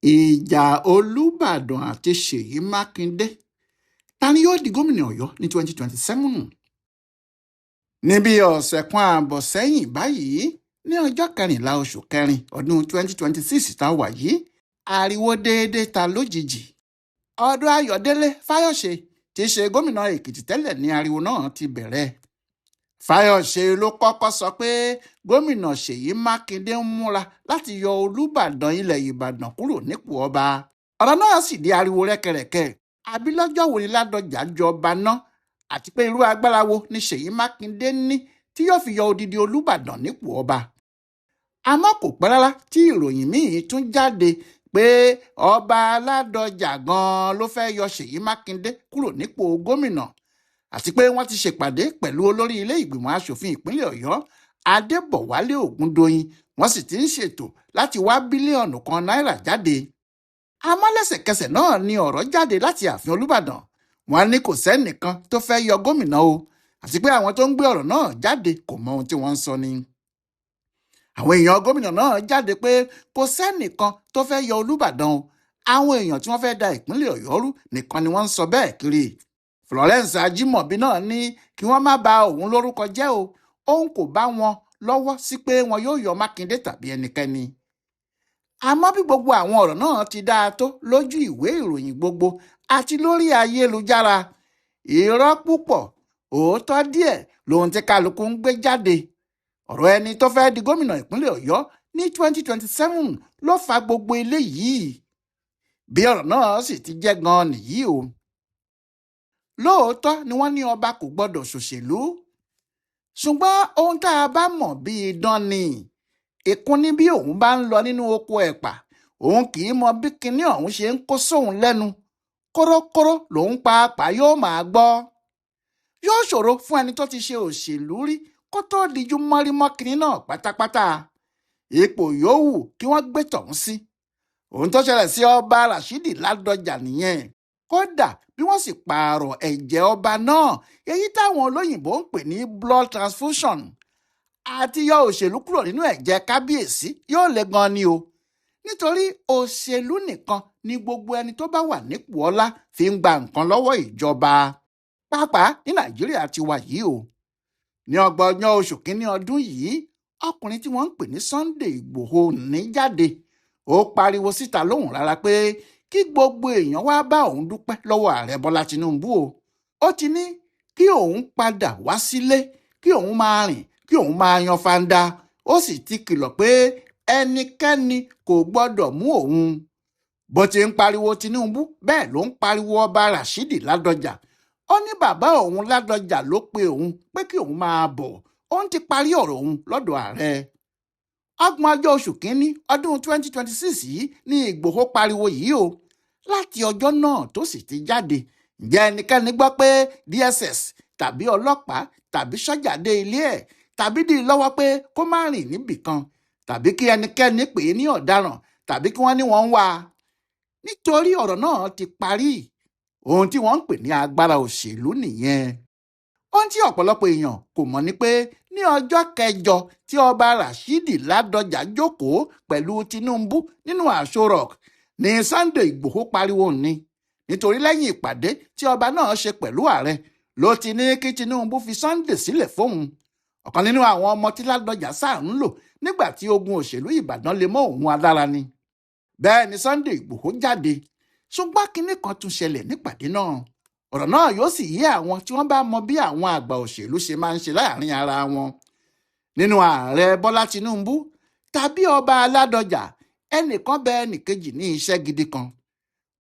ìjà olùbàdàn àti ṣèyí mákindé ta ni yóò di gómìnà ọ̀yọ́ ní 2027. níbi ọ̀sẹ̀ kan ààbọ̀ sẹ́yìn báyìí ní ọjọ́ 14 oṣù kẹrin ọdún 2026 tá a wà yìí ariwo déédéé ta lójijì. ọ̀dọ̀ ayọ̀délé fáyọ̀ṣe tí í ṣe gómìnà èkìtì tẹ́lẹ̀ ní ariwo náà ti bẹ̀rẹ̀. fáyọ̀ṣe ló kọ́kọ́ sọ pé gómìnà ṣèyí mákindé ń múra láti yọ olùbàdàn ilẹ̀ ìbàdàn kúrò nípò ọba. ọ̀rọ̀ náà sì di ariwo rẹ́kẹrẹ́kẹ́. àbí lọ́jọ́ wo ni ládọjà jọba ná àti pé irú agbára wo ni ṣèyí mákindé ní tí yóò fi yọ odidi olùbàdàn nípò ọba. àmọ́ kò pẹ́ rárá tí ìròyìn míì tún jáde pé ọba ládọjà gan-an ló fẹ́ yọ ṣèyí mákindé kúrò nípò gómìnà àti pé wọ́n ti ṣèpàdé pẹ̀lú olórí ilé ìgbìmọ̀ asòfin ìpínlẹ̀ ọ̀yọ́ adébọ̀wálé ògúndóyin wọ́n sì ti ń ṣètò láti wá bílíọ̀nù kan náírà jáde. àmọ́ lẹ́sẹ̀kẹsẹ̀ náà ni ọ̀rọ̀ jáde láti ààfin olúbàdàn. wọ́n ní kò sẹ́nìkan tó fẹ́ yọ gómìnà o àti pé àwọn tó ń gbé ọ̀rọ̀ náà jáde kò mọ ohun tí wọ́n ń sọ ni. àwọn èèyàn gómìnà náà jáde pé kò sẹ́nìkan tó fẹ́ yọ olúbàdàn o àwọn èèyàn tí wọ́n fẹ́ da ìpínlẹ̀ ọ̀yọ́ rú nìkan ni wọ́n ń sọ bẹ́ẹ̀ kiri. Florence Ajimobi náà ní kí wọ́n má bà òun lórúkọ jẹ́ o òun kò bá wọn lọ́wọ́ sí pé wọn yóò yọ mákindé tàbí ẹnikẹ́ni. àmọ́ bí gbogbo àwọn ọ̀rọ̀ náà ti dáa tó lójú ìwé ìròyìn gbogbo àti lórí ayélujára irọ́ púpọ̀ òótọ́ díẹ̀ lóhun tí kálukú ń gbé jáde. ọ̀rọ̀ ẹni tó fẹ́ di gómìnà ìpínlẹ̀ ọ̀yọ́ ní 2027 ló fa gbogbo eléyìí. bí ọ̀rọ̀ náà sì ti jẹ́ gan-an nìyí o. lóòótọ́ ni wọ́n ní ọba kò gbọ́dọ̀ ṣòṣèlú ṣùgbọ́n ohun tá a bá mọ̀ bí idán ni. ìkún ní bí òun bá ń lọ nínú oko ẹ̀pà òun kì í mọ bí kinní ọ̀hún ṣe ń kó sóun lẹ́nu kórókóró lòun pàápàá yóò máa gbọ́. yóò ṣòro fún ẹni tó ti ṣe òṣèlú rí kó tó dijú mọ́rímọ́ kinní náà pátápátá. ipò yòówù kí wọ́n gbé tọ̀hún sí. ohun tó ṣẹlẹ̀ sí ọba rashidi ládọjà nìyẹn. kódà bí wọ́n sì pààrọ̀ ẹ̀jẹ̀ ọba náà èyí táwọn olóyìnbó ń pè ní blood transfusion àti yọ òṣèlú kúrò nínú ẹ̀jẹ̀ kábíyèsí yóò le gan ni o nítorí òṣèlú nìkan ni gbogbo ẹni tó bá wà nípò ọlá fi ń gba nǹkan lọ́wọ́ ìjọba pàápàá ní nàìjíríà ti wà yìí o. ní ọgbọ̀njọ́ oṣù kínní ọdún yìí ọkùnrin tí wọ́n ń pè ní Sunday Ìgbòho ní jáde ó pariwo síta lóhùn rárá pé kí gbogbo èèyàn wá bá òun dúpẹ́ lọ́wọ́ ààrẹ Bọ́lá Tinubu o. ó ti ní kí òun padà wá sílé kí òun máa rìn kí òun máa yan fanda. ó sì ti kìlọ̀ pé ẹnikẹ́ni kò gbọ́dọ̀ mú òun. bó ti ń pariwo Tinubu bẹ́ẹ̀ ló ń pariwo ọba Rashidi Ládọjà. ó ní bàbá òun Ládọjà ló pe òun pé kí òun máa bọ̀ òun ti parí ọ̀rọ̀ òun lọ́dọ̀ ààrẹ. 30 oṣù kínní ọdún 2026 yìí ni Ìgbòho pariwo yìí o. láti ọjọ́ náà tó sì ti jáde ǹjẹ́ ẹnikẹ́ni gbọ́ pé DSS tàbí ọlọ́pàá tàbí sọ́jà dé ilé ẹ̀ tàbí dì í lọ́wọ́ pé kó má rìn níbì kan tàbí kí ẹnikẹ́ni pè é ní ọ̀daràn tàbí kí wọ́n ní wọ́n ń wá a. nítorí ọ̀rọ̀ náà ti parí. ohun tí wọ́n ń pè ní agbára òṣèlú nìyẹn. ohun tí ọ̀pọ̀lọpọ̀ èèyàn kò mọ̀ ni pé ní ọjọ́ kẹjọ tí ọba Rashidi Ládọjà jókòó pẹ̀lú Tinubu nínú Aso Rock ní Sunday Ìgbòho pariwo ni nítorí lẹ́yìn ìpàdé tí ọba náà ṣe pẹ̀lú ààrẹ ló ti ní kí Tinubu fi Sunday sílẹ̀ fóun. ọ̀kan nínú àwọn ọmọ tí Ládọjà sáà ń lò nígbà tí ogun òṣèlú Ìbàdàn lè mọ́ òun alára ni. bẹ́ẹ̀ ni Sunday Ìgbòho jáde ṣùgbọ́n kinní kan tún ṣẹlẹ̀ nípàdé náà. ọ̀rọ̀ náà yóò sì yé àwọn tí wọ́n bá mọ bí àwọn àgbà òṣèlú ṣe máa ń ṣe láàrin ara wọn. nínú ààrẹ Bọ́lá Tinubu tàbí ọba Ládọjà ẹnìkan bẹ ẹnìkejì ní iṣẹ́ gidi kan.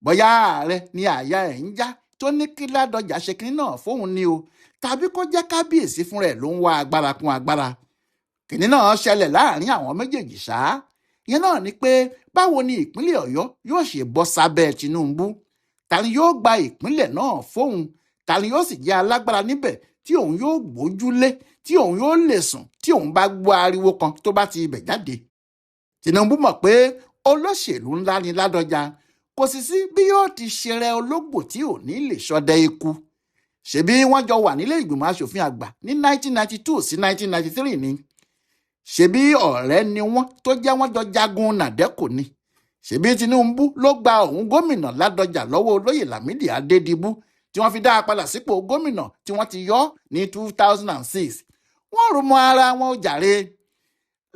bóyá ààrẹ ni àyà ẹ̀ ń já tó ní kí Ládọjà ṣe kinní náà fóun ni o tàbí kó jẹ́ kábíyèsí fúnra ẹ̀ ló ń wá agbára kún agbára. kinní náà ṣẹlẹ̀ láàrin àwọn méjèèjì ṣáá. ìyẹn náà ni pé báwo ni ìpínlẹ̀ Ọ̀yọ́ yóò ṣe bọ́ sábẹ́ Tinubu. ta ni yóò gba ìpínlẹ̀ náà fóun ta ni yóò sì jẹ́ alágbára níbẹ̀ tí òun yóò gbójúlé tí òun yóò lè sùn tí òun bá gbọ́ ariwo kan tó bá ti ibẹ̀ jáde. Tinubu mọ̀ pé olóṣèlú ńlá ni Ládọjà kò sì sí bí yóò ti ṣeré ológbò tí ò ní lè ṣọdẹ ikú. ṣebí wọ́n jọ wà nílé ìgbìmọ̀ asòfin àgbà ní 1992 sí 1993 ni. ṣebí ọ̀rẹ́ ni wọ́n tó jẹ́ wọ́n jọ jagun nàdẹ́kò ni. ṣebí Tinubu ló gba òun gómìnà Ládọjà lọ́wọ́ olóyè Lámìdí Adédìbú tí wọ́n fi dá a padà sípò gómìnà tí wọ́n ti yọ ní 2006. wọ́n rò mọ́ ara wọn ó jàre.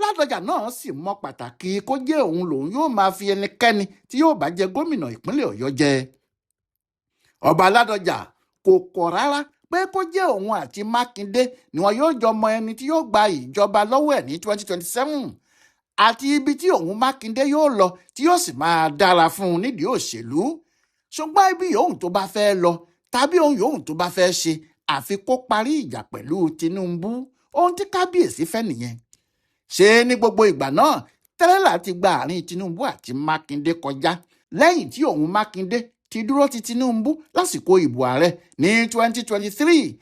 Ládọjà náà sì mọ pàtàkì kó jẹ́ òun lòun yóò máa fi ẹnikẹ́ni tí yóò bá jẹ gómìnà ìpínlẹ̀ Ọ̀yọ́ jẹ. Ọba Ládọjà kò kọ̀ rárá pé kó jẹ́ òun àti Mákindé ni wọn yóò jọ mọ ẹni tí yóò gba ìjọba lọ́wọ́ ẹ̀ ní 2027 àti ibi tí òun Mákindé yóò lọ tí yóò sì máa dára fún un nídìí òṣèlú. ṣùgbọ́n ibi yòówù tó bá fẹ́ lọ tàbí ohun yòówù tó bá fẹ́ ṣe àfi kó parí ìjà pẹ̀lú Tinubu. ohun tí kábíyèsí fẹ́ nìyẹn. ṣé ní gbogbo ìgbà náà tẹ́lẹ̀lá ti gba àárín Tinubu àti Mákindé kọjá lẹ́yìn tí òun Mákindé ti dúró ti Tinubu lásìkò ìbò ààrẹ ní 2023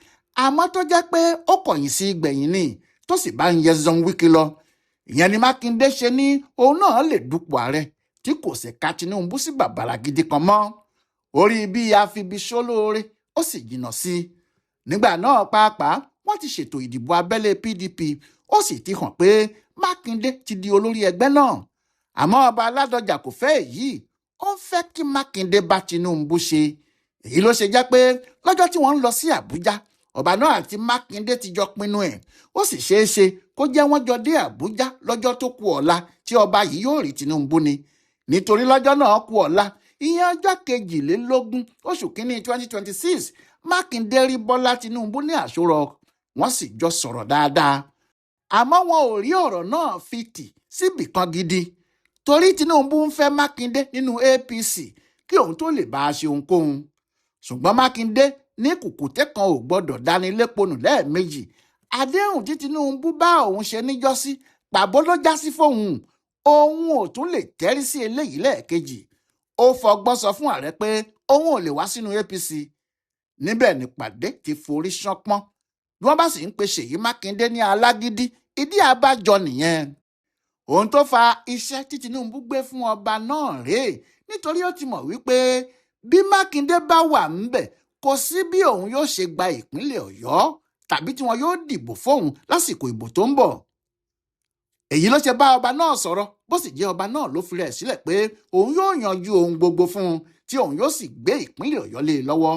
àmọ́ tó jẹ́ pé ó kọ̀yìn sí gbẹ̀yìn ni tó sì bá ń yẹ Nyesom Wike lọ. ìyẹn ni Mákindé ṣe ní òun náà lè dupò ààrẹ tí kò sì ka Tinubu sí bàbàrà gidi kan mọ́. orí bí afibiṣólóore ó sì jìnnà sí i. nígbà náà pàápàá wọ́n ti ṣètò ìdìbò abẹ́lé PDP ó sì ti hàn pé Mákindé ti di olórí ẹgbẹ́ náà. àmọ́ ọba Ládọjà kò fẹ́ èyí. ó ń fẹ́ kí Mákindé bá Tinubu ṣe. èyí ló ṣe jẹ́ pé lọ́jọ́ tí wọ́n ń lọ sí Àbújá ọba náà àti Mákindé ti jọ pinnu ẹ̀. ó sì ṣeé ṣe kó jẹ́ wọ́n jọ dé Àbújá lọ́jọ́ tó kù ọ̀la tí ọba yìí yóò rí Tinubu ni. nítorí lọ́jọ́ náà kù ọ̀la ìyẹn ọjọ́ 22 oṣù kínní 2026 Mákindé rí Bọ́lá Tinubu ní Aso Rock. wọ́n sì jọ sọ̀rọ̀ dáadáa. àmọ́ wọn ò rí ọ̀rọ̀ náà fi tì síbì kan gidi torí Tinubu ń fẹ́ Mákindé nínú APC kí òun tó lè bá a ṣe ohunkóhun. ṣùgbọ́n Mákindé ní kùkùté kan ò gbọ́dọ̀ dání léponù lẹ́ẹ̀mejì. àdéhùn tí Tinubu bá òun ṣe níjọ́sí pàbó ló já sí fóun. òun ò tún lè tẹ́rí sí eléyìí lẹ́ẹ̀kejì. ó fọgbọ́n sọ fún ààrẹ pé òun ò lè wá sínú APC. níbẹ̀ nípàdé ti forí ṣánpọ́n bí wọ́n bá sì ń pe Ṣèyí Mákindé ní alágídí ìdí àbájọ nìyẹn. ohun tó fa iṣẹ́ tí Tinubu gbé fún ọba náà rèé nítorí ó ti mọ̀ wípé bí Mákindé bá wà ńbẹ̀ kò sí bí òun yóò ṣe gba ìpínlẹ̀ Ọ̀yọ́ tàbí tí wọn yóò dìbò fóun lásìkò ìbò tó ń bọ̀. èyí ló ṣe bá ọba náà sọ̀rọ̀ bó sì jẹ́ ọba náà ló fi rẹ̀ sílẹ̀ pé òun yóò yanjú ohun gbogbo fún un tí òun yóò sì gbé ìpínlẹ̀ Ọ̀yọ́ lé e lọ́wọ́.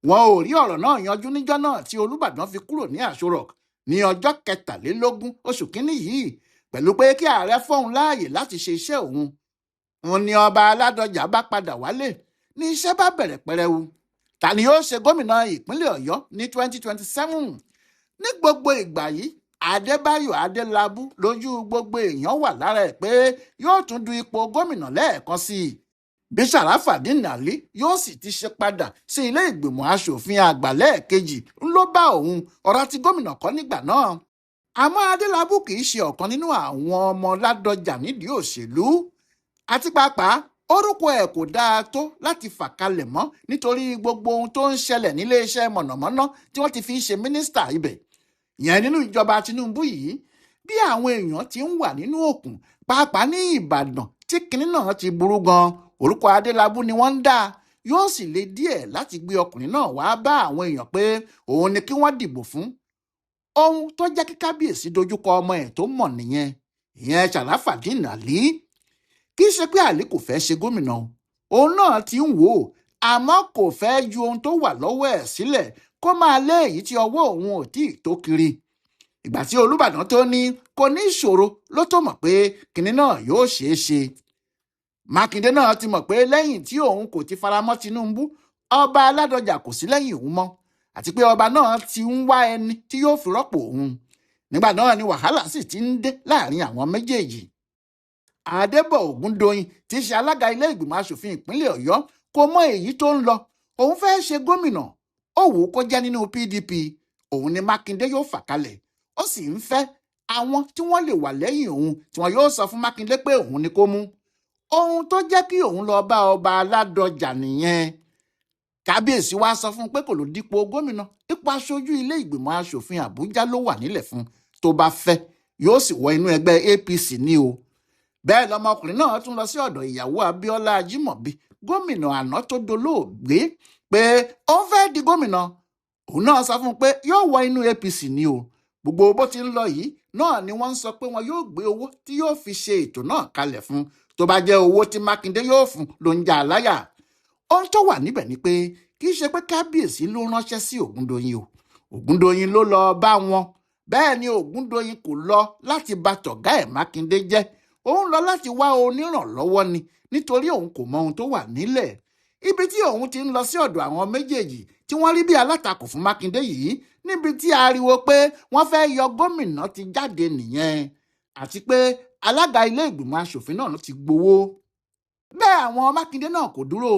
wọn ò rí ọ̀rọ̀ náà yanjú níjọ́ náà tí Olúbàdàn fi kúrò ní Aso Rock ní ọjọ́ 23 oṣù kínní yìí pẹ̀lú pé kí ààrẹ fóun láàyè láti ṣe iṣẹ́ òun. òun ni ọba Ládọjà bá padà wálé ní iṣẹ́ bá bẹ̀rẹ̀ pẹrẹwu. ta ni yóò ṣe gómìnà ìpínlẹ̀ Ọ̀yọ́ ní 2027? ní gbogbo ìgbà yìí Adébáyọ̀ Adélábù lójú gbogbo èèyàn wà lára ẹ̀ pé yóò tún du ipò gómìnà lẹ́ẹ̀kan sí i. bí Sàràfàdíìnì Àlí yóò sì ti ṣe padà sí ilé ìgbìmọ̀ asòfin àgbà lẹ́ẹ̀kejì ló bá òun ọ̀rọ̀ tí gómìnà kọ́ nígbà náà. àmọ́ Adélábù kì í ṣe ọ̀kan nínú àwọn ọmọ Ládọjà nídìí òṣèlú. àti pàápàá orúkọ ẹ̀ kò dáa tó láti fà kalẹ̀ mọ́ nítorí gbogbo ohun tó ń ṣẹlẹ̀ nílé iṣẹ́ mọ̀nàmọ́ná tí wọ́n ti fi ṣe mínísítà ibẹ̀. ìyẹn nínú ìjọba Tinubu yìí bí àwọn èèyàn ti ń wà nínú òkun pàápàá ní Ìbàdàn tí kinní náà ti burú gan. orúkọ Adélábù ni wọ́n ń dá yóò sì le díẹ̀ láti gbé ọkùnrin náà wá bá àwọn èèyàn pé òun ni kí wọ́n dìbò fún. ohun tó jẹ́ kí kábíyèsí dojúkọ ọmọ ẹ̀ tó mọ̀ nìyẹn. ìyẹn Sàràfàdíìnì Àlí. kì í ṣe pé Àlí kò fẹ́ ṣe gómìnà òun náà ti ń wò ó àmọ́ kò fẹ́ ju ohun tó wà lọ́wọ́ ẹ̀ sílẹ̀ kó máa lé èyí tí ọwọ́ òun ò tí ì tó kiri. ìgbà tí Olúbàdàn tó ní kò ní ìṣòro ló tó mọ̀ pé kinní náà yóò ṣeé ṣe. Mákindé náà ti mọ̀ pé lẹ́yìn tí òun kò ti faramọ́ Tinubu ọba Ládọjà kò sí lẹ́yìn òun mọ́ àti pé ọba náà ti ń wá ẹni tí yóò fi rọ́pò òun. nígbà náà ni wàhálà sì ti ń dé láàrin àwọn méjèèjì. Adébọ̀ Ògúndòyìn tí í ṣe alága ilé ìgbìmọ̀ asòfin ìpínlẹ̀ Ọ̀yọ́ kò mọ èyí tó ń lọ. òun fẹ́ ṣe gómìnà ó wù ú kó jẹ́ nínú PDP òun ni Mákindé yóò fà kalẹ̀. ó sì ń fẹ́ àwọn tí wọ́n lè wà lẹ́yìn òun tí wọ́n yóò sọ fún Mákindé pé òun ni kó mú. ohun tó jẹ́ kí òun lọ bá ọba Ládọjà nìyẹn. kábíyèsí wá sọ fún un pé kò ló dípò gómìnà ipò aṣojú ilé ìgbìmọ̀ asòfin Àbújá ló wà nílẹ̀ fún tó bá fẹ́ yóò sì wọ inú ẹgbẹ́ APC ní o. bẹ́ẹ̀ lọmọkùnrin náà tún lọ sí ọ̀dọ̀ ìyàwó Abíọ́lá Ajímọ̀bí gómìnà àná tó dolóògbé pé ó fẹ́ di gómìnà. òun náà sọ fún un pé yóò wọ inú APC ní o. gbogbo bó ti ń lọ yìí náà ni wọ́n ń sọ pé wọn yóò gbé owó tí yóò fi ṣe ètò náà kalẹ̀ fún tó bá jẹ́ owó tí Mákindé yóò fún ló ń já a láyà. Ohun tó wà níbẹ̀ ni pé kì í ṣe pé kábíyèsí ló ránṣẹ́ sí Ògúndoyin o, Ògúndoyin ló lọ bá wọn. Bẹ́ẹ̀ ni Ògúndoyin kò lọ láti bà tọ̀gá ẹ̀ Mákindé jẹ́, òun lọ láti wá onírànlọ́wọ́ ni, nítorí òun kò mọ ohun tó wà nílẹ̀. Ibi tí òun ti ń lọ sí ọ̀dọ̀ àwọn méjèèjì tí wọ́n rí bí alátakò fún Mákindé yìí, níbi tí ariwo pé wọ́n fẹ́ yọ gómìnà ti jáde nìyẹn, àti pé alága ilé ìgbìmọ̀ asòfin náà ti gbowó. Bẹ́ẹ̀ àwọn Mákindé náà kò dúró,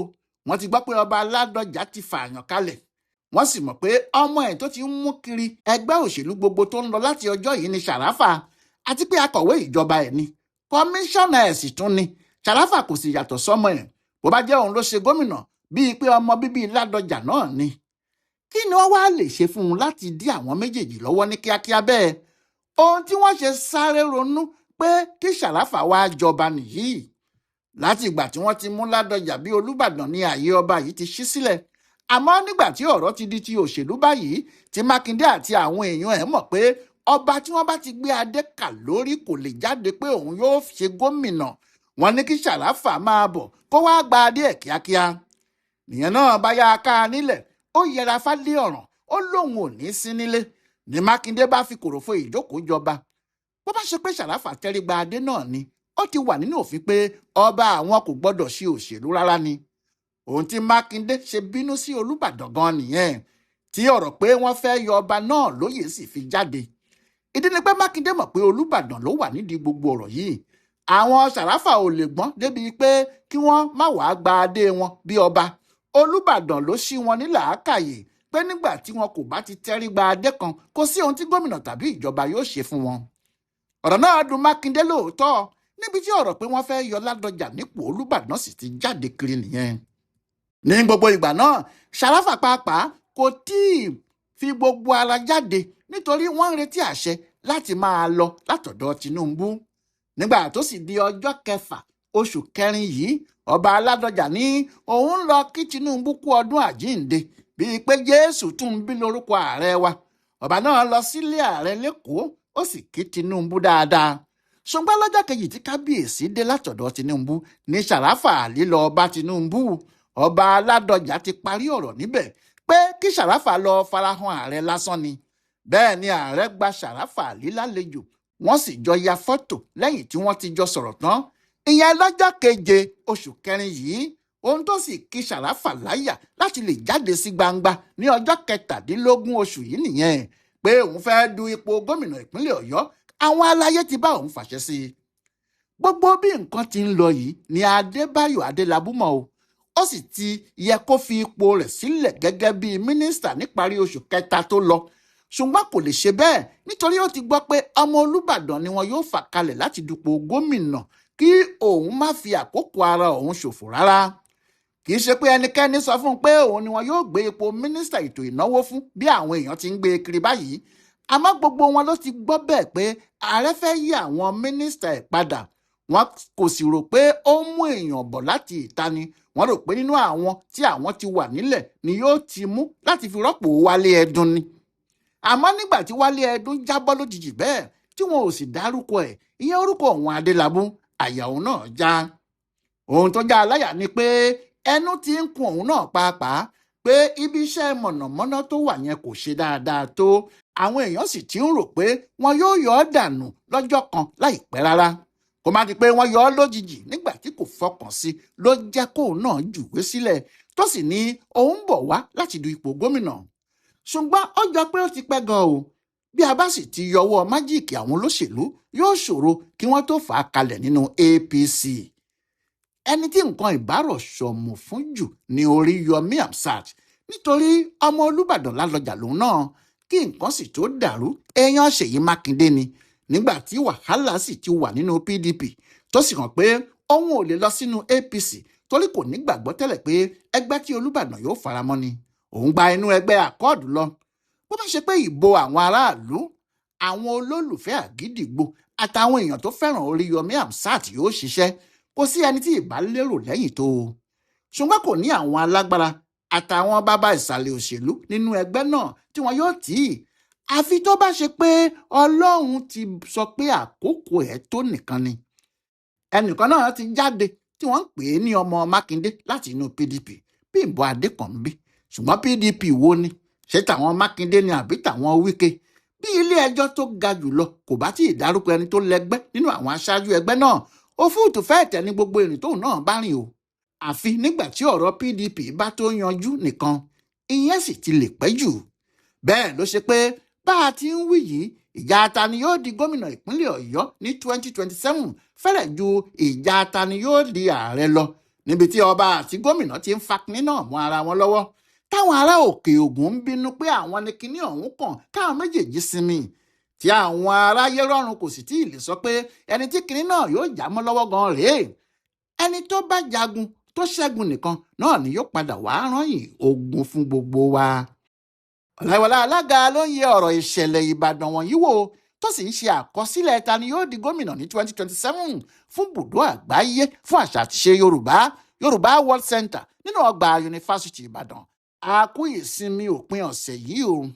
wọ́n ti gbọ́ pé ọba Ládọjà ti fààyàn kalẹ̀, wọ́n sì mọ̀ pé ọmọ ẹ̀ tó ti ń mú kiri ẹgbẹ́ òṣèlú gbogbo tó ń lọ láti ọjọ́ yìí ni Ṣàráfà, àti pé akọ̀wé ìjọba ẹ̀ ni, kọmíṣánná ẹ̀ sì tún ni. Ṣàráfà kò sì yàtọ̀ sọ́mọ ẹ̀, bó bá jẹ́ òun ló ṣe gómìnà, bíi pé ọmọ bíbí Ládọjà náà ni. Kí ni wọ́n wá lè ṣe fún un láti dí àwọn méjèèjì lọ́wọ́ ní kíákíá bẹ́ẹ̀? Ohun tí wọ́n ṣe sáré ronú pé kí Ṣàráfà wá jọba nìyí. Láti ìgbà tí wọ́n ti mú Ládọjà bí Olúbàdàn ni ààyè ọba yìí ti ṣí sílẹ̀. Àmọ́ nígbà tí ọ̀rọ̀ ti di ti òṣèlú báyìí, tí Mákindé àti àwọn èèyàn ẹ̀ mọ̀ pé ọba tí wọ́n bá ti gbé adé kà lórí kò lè jáde pé òun yóò ṣe gómìnà, wọ́n ní kí Ṣàráfà máa bọ̀ kó wá gba adé ẹ̀ kíákíá. Nìyẹn náà bá yá a ká a nílẹ̀, ó yẹra fálé ọ̀ràn, ó lóun ò ní sí nílé, ní Mákindé bá fi kòròfo ìjókòó jọba. Bó bá ṣe pé Ṣàráfà tẹrí gba adé náà ni, ó ti wà nínú òfin pé ọba àwọn kò gbọdọ̀ ṣe òṣèlú rárá ni. Ohun tí Mákindé ṣe bínú sí Olúbàdàn gan nìyẹn, tí ọ̀rọ̀ pé wọ́n fẹ́ yọ ọba náà lóyè sì fi jáde. Ìdí ni pé Mákindé mọ̀ pé Olúbàdàn ló wà nídìí gbogbo ọ̀rọ̀ yìí. Àwọn Ṣàráfà ò lè gbọ́n débi pé kí wọ́n má wàá gba adé wọn bí ọba. Olúbàdàn ló ṣí wọn ní làákàyè pé nígbà tí wọn kò bá ti tẹrí gba adé kan, kò sí ohun tí gómìnà tàbí ìjọba yóò ṣe fún wọn. Ọ̀rọ̀ náà dùn Mákindé lóòótọ́, níbi tí ọ̀rọ̀ pé wọ́n fẹ́ yọ Ládọjà nípò Olúbàdàn sì ti jáde kiri nìyẹn. Ní gbogbo ìgbà náà, Ṣàráfà pàápàá kò tíì fi gbogbo ara jáde, nítorí wọ́n ń retí àṣẹ láti máa lọ látọ̀dọ̀ Tinubu. Nígbà tó sì di ọjọ́ 6 oṣù kẹrin yìí, ọba Ládọjà ní òun lọ kí Tinubu kú ọdún àjíǹde, bíi pé Jésù tún ń bí lórúkọ ààrẹ wa. Ọba náà lọ sílé ààrẹ lẹ́kọ̀ọ́, ó sì kí Tinubu dáadáa. Ṣùgbọ́n lọ́jọ́ kejì tí kábíyèsí dé látọ̀dọ̀ Tinubu ní Ṣàráfà lílọ bá Tinubu. Ọba Ládọjà ti parí ọ̀rọ̀ níbẹ̀ pé kí Ṣàráfà lọ farahàn ààrẹ lásán ni. Bẹ́ẹ̀ ni ààrẹ gba Ṣàráfà lílálejò, wọ́n sì jọ ya fọ́tò lẹ́yìn tí wọ́n ti jọ sọ̀rọ̀ tán. Ìyẹn lọ́jọ́ 7 oṣù kẹrin yìí, ohun tó sì kí Ṣàráfà láyà láti lè jáde sí gbangba ní ọjọ́ 17 oṣù yìí nìyẹn, pé òun fẹ́ du ipò gómìnà ìpínlẹ̀ Ọ̀yọ́. Àwọn aláyé ti bá òun fàṣẹ sí i. Gbogbo bí nǹkan ti ń lọ yìí ni Adébáyọ̀ Adélábù mọ̀ o. Ó sì ti yẹ kó fi ipò rẹ̀ sílẹ̀ gẹ́gẹ́ bí mínísítà níparí oṣù kẹta tó lọ. Ṣùgbọ́n kò lè ṣe bẹ́ẹ̀ nítorí ó ti gbọ́ pé ọmọ Olúbàdàn ni wọn yóò fà kalẹ̀ láti dupò gómìnà, kí òun má fi àkókò ara òun ṣòfò rárá. Kì í ṣe pé ẹnikẹ́ni sọ fún un pé òun ni wọn yóò gbé ipò mínísítà ètò ìnáwó fún bí àwọn èèyàn ti ń gbé kiri báyìí. Àmọ́ gbogbo wọn ló ti gbọ́ bẹ́ẹ̀ pé ààrẹ fẹ́ yí àwọn mínísítà ẹ̀ padà. Wọn kò sì rò pé ó mú èèyàn bọ̀ láti ìta ni, wọ́n rò pé nínú àwọn tí àwọn ti wà nílẹ̀ ni yóò ti mú láti fi rọ́pò Wálé Ẹdùn ni. Àmọ́ nígbà tí Wálé Ẹdùn jábọ́ lójijì bẹ́ẹ̀ tí wọn ò sì dárúkọ ẹ̀, ìyẹn orúkọ òun Adélábù, àyà òun náà já. Ohun tó já aláyà ni pé ẹnu ti ń kun òun náà pàápàá pé ibi iṣẹ́ mọ̀nàmọ́ná tó wà yẹn kò ṣe dáadáa tó. Àwọn èèyàn sì ti ń rò pé wọn yóò yọ ọ́ dànù lọ́jọ́ kan láìpẹ́ rárá. Kó má di pé wọ́n yọ ọ́ lójijì nígbà tí kò fọkàn sí ló jẹ́ kóun náà jùwé sílẹ̀, tó sì ní òun bọ̀ wá láti du ipò gómìnà. Ṣùgbọ́n ó jọ pé ó ti pẹ́ gan o. Bí a bá sì ti yọwọ́ májíìkì àwọn olóṣèlú, yóò ṣòro kí wọ́n tó fà á kalẹ̀ nínú APC. Ẹni tí nǹkan ìbárọ̀ ṣọ̀mù fún jù ni Oríyọmí Hamzat, nítorí ọmọ Olúbàdàn Ládọjà lòun náà. Kí nǹkan sì tó dàrú, èèyàn Ṣèyí Mákindé ni. Nígbà tí wàhálà sì ti wà nínú PDP, tó sì hàn pé òun ò lè lọ sínú APC torí kò nígbàgbọ́ tẹ́lẹ̀ pé ẹgbẹ́ tí Olúbàdàn yóò faramọ́ ni. Òun gba inú ẹgbẹ́ Àkọ́ọ̀dù lọ. Bó bá ṣe pé ìbò àwọn aráàlú, àwọn olólùfẹ́ Àgídìgbò àtàwọn èèyàn tó fẹ́ràn Oríyọmí Hamzat yóò ṣiṣẹ́, kò sí ẹni tí ìbá lérò lẹ́yìn tó o. Ṣùgbọ́n kò ní àwọn alágbára àtàwọn bàbá ìsàlẹ̀ òṣèlú nínú ẹgbẹ́ náà tí wọn yóò tì í. Àfi tó bá ṣe pé Ọlọ́run ti sọ pé àkókò ẹ̀ tó nìkan ni. ẹnìkan náà ti jáde tí wọ́n ń pè é ní ọmọ Mákindé láti inú PDP, Bímbọ́ Adékànbí. Ṣùgbọ́n PDP wo ni? Ṣé tàwọn Mákindé ni àbí tàwọn Wike? Bí ilé ẹjọ́ tó ga jùlọ kò bá tí ì dárúkọ ẹni tó lẹ́gbẹ́ nínú àwọn aṣáájú ẹgbẹ́ náà, òfúùtù fẹ́ẹ̀ tẹ̀ ní gbogbo ìrìn tóun náà bá rìn o. Àfi nígbà tí ọ̀rọ̀ PDP bá tó yanjú nìkan, ìyẹn sì ti lè pẹ́ jù. Bẹ́ẹ̀ ló ṣe pé bá a ti ń wí yìí, ìjà ta ni yóò di gómìnà ìpínlẹ̀ Ọ̀yọ́ ní 2027 fẹ́rẹ̀ ju ìjà ta ni yóò di ààrẹ lọ, níbi tí ọba àti gómìnà ti ń fa kinní náà mọ́ ara wọn lọ́wọ́. Táwọn ará Òkè Ògùn ń bínú pé àwọn ni kinní ọ̀hún kàn káwọn méjèèjì sinmi, tí àwọn aráyé rọrùn kò sì tí ì lè sọ pé ẹni tí kinní náà yóò já mọ́ lọ́wọ́ gan rèé. Ẹni tó bá jagun tó ṣẹ́gun nìkan náà ni yóò padà wá rányìn ogun fún gbogbo wa. Ọláyíwọlá Alága ló ń yẹ ọ̀rọ̀ ìṣẹ̀lẹ̀ Ìbàdàn wọ̀nyí wò, tó sì ń ṣe àkọsílẹ̀ ta ni yóò di gómìnà ní 2027 fún Bùdó Àgbáyé fún Àṣà àti Ìṣe Yorùbá World Center nínú ọgbà Yunifásítì Ìbàdàn. A kú ìsinmi òpin ọ̀sẹ̀ yìí o.